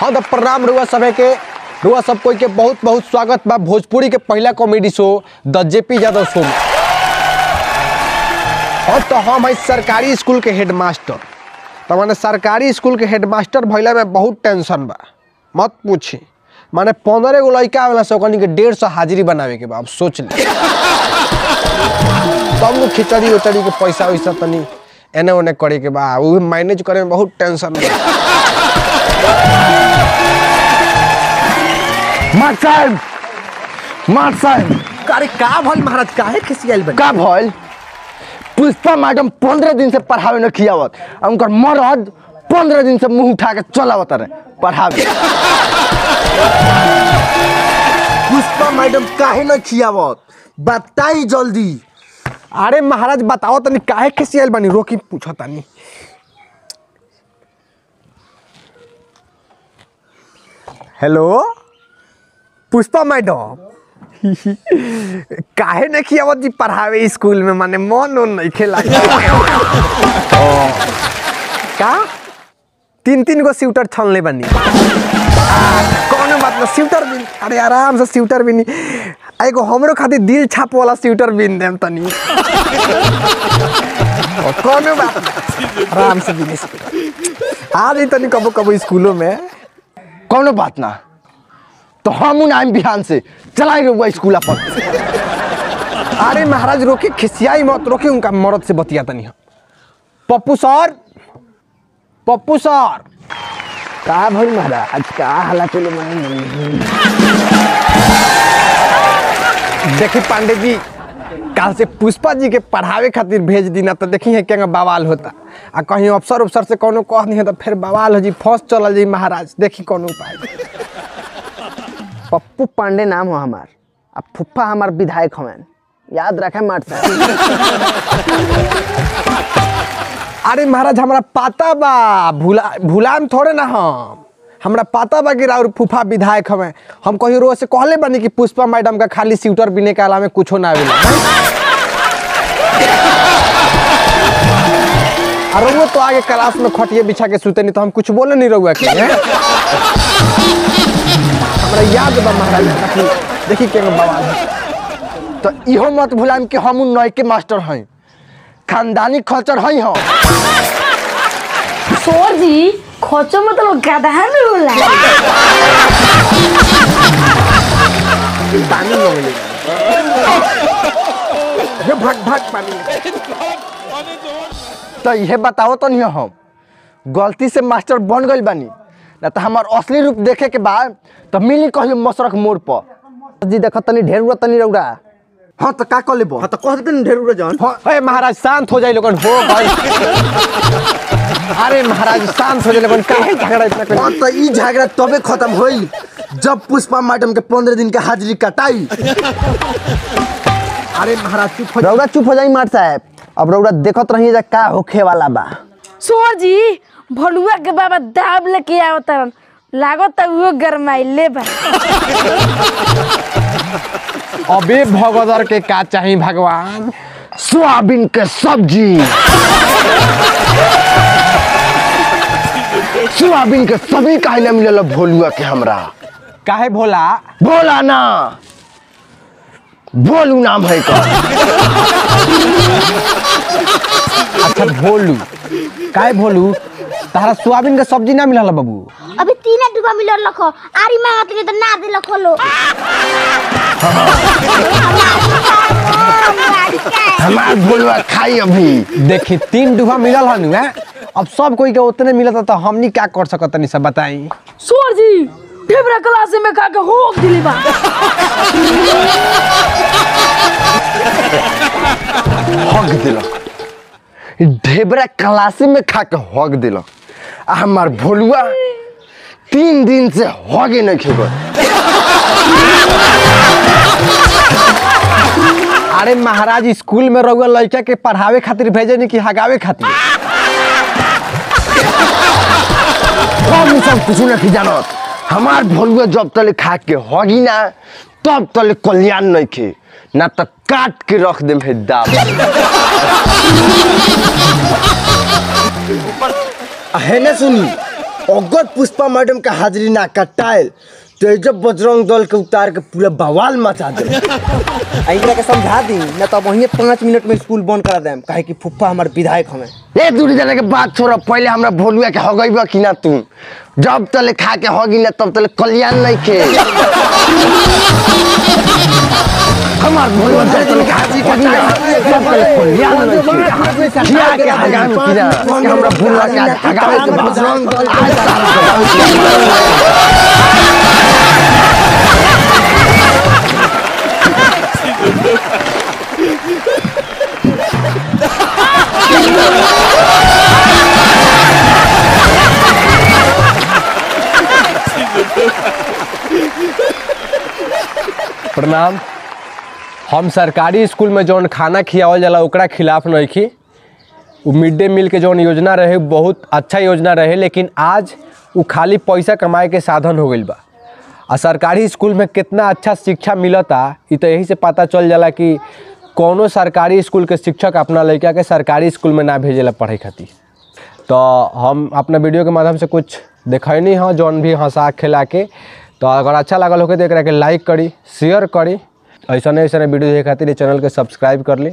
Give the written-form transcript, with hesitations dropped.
हाँ तो प्रणाम रुआ सभे के रुआ सब कोई के बहुत बहुत स्वागत बा भोजपुरी के पहला कॉमेडी शो द जेपी यादव शो में। और तो हम है सरकारी स्कूल के हेडमास्टर। तो मैंने सरकारी स्कूल के हेडमास्टर भैला में बहुत टेंशन बा, मत पूछी। माने 15 गो लड़का वाला से 150 हाजिरी बनावे के बा। अब सोच ले तब लोग खिचड़ी उचड़ी के पैसा वैसा तनी एने ओने करे के बा, वो मैनेज करे में बहुत टेंशन बा। मार साहब अरे का भल महाराज काहे खिसियाल बन का भल पुष्पा मैडम 15 दिन से पढ़ावे न खियावत, उनकर मरद 15 दिन से मुंह उठा के चलावत रहे पढ़ावे। पुष्पा मैडम काहे न खियावत बताई जल्दी। अरे महाराज बताओ तनी काहे खिसियाल बनी, रोकी पूछो तनी। हेलो पुष्पा मैडम काहे न खियावत जी पढ़ावे स्कूल में, माने मन नहीं खेला का 3 गो स्वेटर छनले बनी। कौन बात ना स्वेटर भी, अरे आराम से स्वेटर भी नहीं, एगो हमरो खातिर दिल छाप वाला स्वेटर बिन देम तनी। कौन बात आराम से बिन आ रही तनी कबो कबो स्कूलों में। कौनो बात ना, तो हम नाम बिहान से चलाए हुआ स्कूल अपन। अरे महाराज रोके खिसियाई मत, रोके उनका मर्द से बतिया तनी। पप्पू सर का भाई महाराज का हालत चले मन। देखी पांडे जी कल से पुष्पा जी के पढ़ावे खातिर भेज दी ना, तो देखी है क्या बवाल होता। आ कहीं अफसर से कोनो कह नहीं है तो फिर बवाल हो जी, फंस चल जी महाराज। देखी कौन उपाय। पप्पू पांडे नाम हो हमार, अब फुफ्फा हमार विधायक हमें, याद रखे मार साहब। अरे महाराज हमरा पता बा, भूलाम थोड़े ना हमरा पता बा कि राउर फूफा विधायक हमें। हम कहीं रोज से कहले बनी कि पुष्पा मैडम का खाली स्वेटर बिने के अलावा कुछ ना आवेला। अरे वो तो आगे क्लास में खटिए बिछा के सुते नहीं, तो हम कुछ बोले नहीं रहुआ के। हमरा याद बा महाराज, देखी के बवाल है। तो इहो मत भुलाम कि हम नई के मास्टर हैं, खानदानी खचर हैं हम। सर जी खोचो मतलब गधा में होला। पानी में ये भाग पानी। तो यह बताओ तो नहीं हम गलती से मास्टर बन गई बानी ना, तो हमार असली रूप देखे के बाद तो मिली कहियो मसरक मोड़ पर जी। देखो तनी ढेर तनी रौड़ा। हाँ तो का कर लेबो। हाँ तो कह देते ढेर जान। अरे महाराज शांत हो जाए लोगन, हो भाई। अरे महाराज शांत हो जाए लोगन, काहे झगड़ा इतना कर। हाँ तो ई झगड़ा तबे खत्म होई जब पुष्पा मैडम के 15 दिन के हाजिरी कटाई। अरे महाराज चुप हो रौड़ा, चुप हो जाई मार साहब। अब रौड़ा देखत रही जा का होखे वाला बा। सर जी भलुआ के बाबा दाब लेके आवतन, लागत वो गरमाइले बा। अबे भगदर के का चाहिए भगवान। सोयाबीन के सब्जी, सोयाबीन के सब्जी काहे ना मिलल भोलुआ के हमरा। काहे भोला? भोला ना, भोलू नाम है का। अच्छा भोलू, काहे भोलू तारा सोयाबीन के सब्जी ना मिलल बाबू? अभी 3 डिब्बा मिलल रखो, आरी मांगत नहीं तो ना दे लखो लो। हमार भोलुआ खाई अभी। देखी 3 डिब्बा मिलल हनु है, अब सब कोई के उतने मिलता तो हमनी क्या कर सकत नहीं, सब बताई। सर जी फेवरेट क्लास में खा के होक दिली बा। हक दिलक, ढेबरा क्लासी में खा के हक दिलक। हमार भोलुआ 3 दिन से हगे नहीं खेब। अरे महाराज स्कूल में रहुआ लड़का के पढ़ावे खातिर भेजे नहीं कि हगावे खातिर? हम सब कुछ नहीं जानत। हमार भोलुआ जब तले खा के हगी ना तब तले कल्याण नहीं खे, ना तो काट के रख दे है दाब। है ना सुनी अगर पुष्पा मैडम का हाजिरी ना कटाइल तो जब बजरंग दल के उतार के पूरा बवाल मचा दे। इनका के समझा दी न तो वहीं 5 मिनट में स्कूल बंद करा देम काहे कि फुफ्फा हमार विधायक हमें। ए दूरी जाने के बात छोड़, पहले हमरा भोलुआ के हगैबा कि ना तू? जब तले खा के हगी ना तब तले कल्याण नहीं के। हमार भोलुआ जब तले खा के हगी ना तब तले कल्याण नहीं के। खिया के हगाम कि ना कि हमरा भोलुआ के आज हगावे के बजरंग दल प्रणाम। हम सरकारी स्कूल में जौन खाना खियावल जाला ओकरा खिलाफ नइखी। वो मिड डे मील के जौन योजना रहे बहुत अच्छा योजना रहे, लेकिन आज वो खाली पैसा कमाए के साधन हो गइल बा। आ सरकारी स्कूल में कितना अच्छा शिक्षा मिलता इ तो यही से पता चल जाला कि कौनो सरकारी स्कूल के शिक्षक अपना लड़का के सरकारी स्कूल में ना भेजेला पढ़े खातिर। तो हम अपना वीडियो के माध्यम से कुछ देखनी हाँ जौन भी हंसा खिला के। तो अगर अच्छा लगल होके तो एक लाइक करी, शेयर करी। ऐसा वीडियो देखे खातिर चैनल के सब्सक्राइब कर ली।